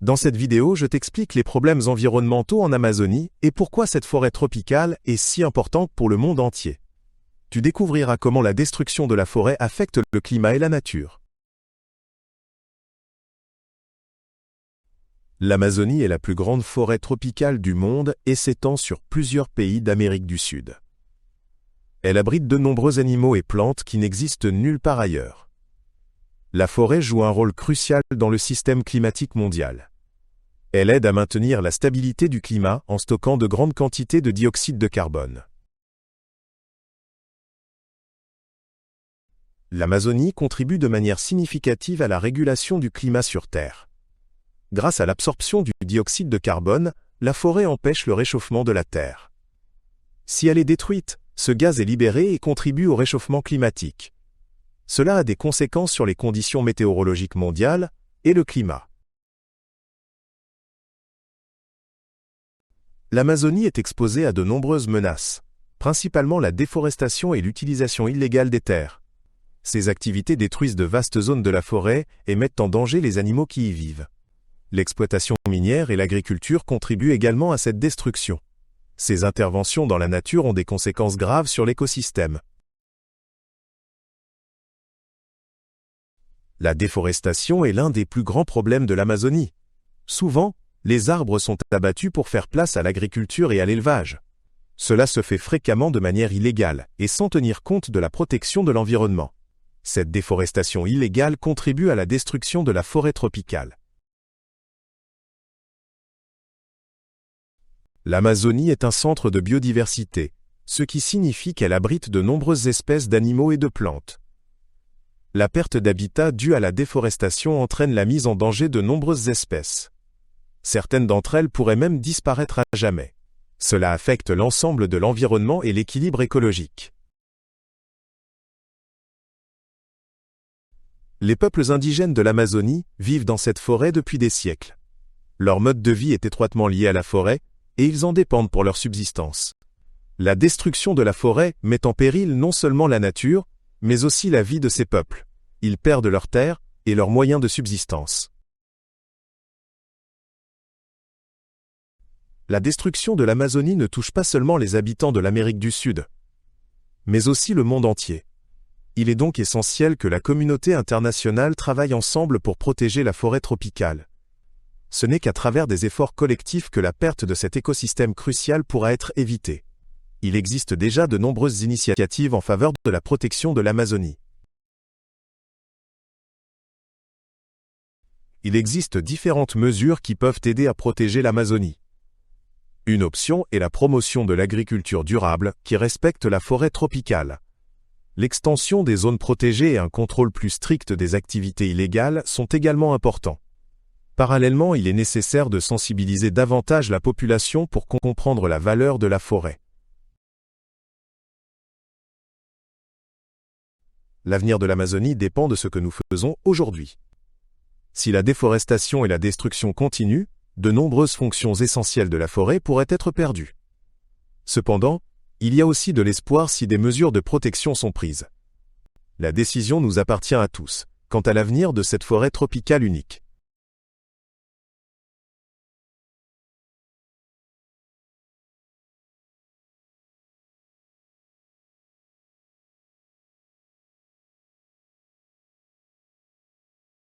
Dans cette vidéo, je t'explique les problèmes environnementaux en Amazonie et pourquoi cette forêt tropicale est si importante pour le monde entier. Tu découvriras comment la destruction de la forêt affecte le climat et la nature. L'Amazonie est la plus grande forêt tropicale du monde et s'étend sur plusieurs pays d'Amérique du Sud. Elle abrite de nombreux animaux et plantes qui n'existent nulle part ailleurs. La forêt joue un rôle crucial dans le système climatique mondial. Elle aide à maintenir la stabilité du climat en stockant de grandes quantités de dioxyde de carbone. L'Amazonie contribue de manière significative à la régulation du climat sur Terre. Grâce à l'absorption du dioxyde de carbone, la forêt empêche le réchauffement de la Terre. Si elle est détruite, ce gaz est libéré et contribue au réchauffement climatique. Cela a des conséquences sur les conditions météorologiques mondiales et le climat. L'Amazonie est exposée à de nombreuses menaces, principalement la déforestation et l'utilisation illégale des terres. Ces activités détruisent de vastes zones de la forêt et mettent en danger les animaux qui y vivent. L'exploitation minière et l'agriculture contribuent également à cette destruction. Ces interventions dans la nature ont des conséquences graves sur l'écosystème. La déforestation est l'un des plus grands problèmes de l'Amazonie. Souvent, les arbres sont abattus pour faire place à l'agriculture et à l'élevage. Cela se fait fréquemment de manière illégale et sans tenir compte de la protection de l'environnement. Cette déforestation illégale contribue à la destruction de la forêt tropicale. L'Amazonie est un centre de biodiversité, ce qui signifie qu'elle abrite de nombreuses espèces d'animaux et de plantes. La perte d'habitat due à la déforestation entraîne la mise en danger de nombreuses espèces. Certaines d'entre elles pourraient même disparaître à jamais. Cela affecte l'ensemble de l'environnement et l'équilibre écologique. Les peuples indigènes de l'Amazonie vivent dans cette forêt depuis des siècles. Leur mode de vie est étroitement lié à la forêt, et ils en dépendent pour leur subsistance. La destruction de la forêt met en péril non seulement la nature, mais aussi la vie de ces peuples. Ils perdent leurs terres et leurs moyens de subsistance. La destruction de l'Amazonie ne touche pas seulement les habitants de l'Amérique du Sud, mais aussi le monde entier. Il est donc essentiel que la communauté internationale travaille ensemble pour protéger la forêt tropicale. Ce n'est qu'à travers des efforts collectifs que la perte de cet écosystème crucial pourra être évitée. Il existe déjà de nombreuses initiatives en faveur de la protection de l'Amazonie. Il existe différentes mesures qui peuvent aider à protéger l'Amazonie. Une option est la promotion de l'agriculture durable qui respecte la forêt tropicale. L'extension des zones protégées et un contrôle plus strict des activités illégales sont également importants. Parallèlement, il est nécessaire de sensibiliser davantage la population pour comprendre la valeur de la forêt. L'avenir de l'Amazonie dépend de ce que nous faisons aujourd'hui. Si la déforestation et la destruction continuent, de nombreuses fonctions essentielles de la forêt pourraient être perdues. Cependant, il y a aussi de l'espoir si des mesures de protection sont prises. La décision nous appartient à tous, quant à l'avenir de cette forêt tropicale unique.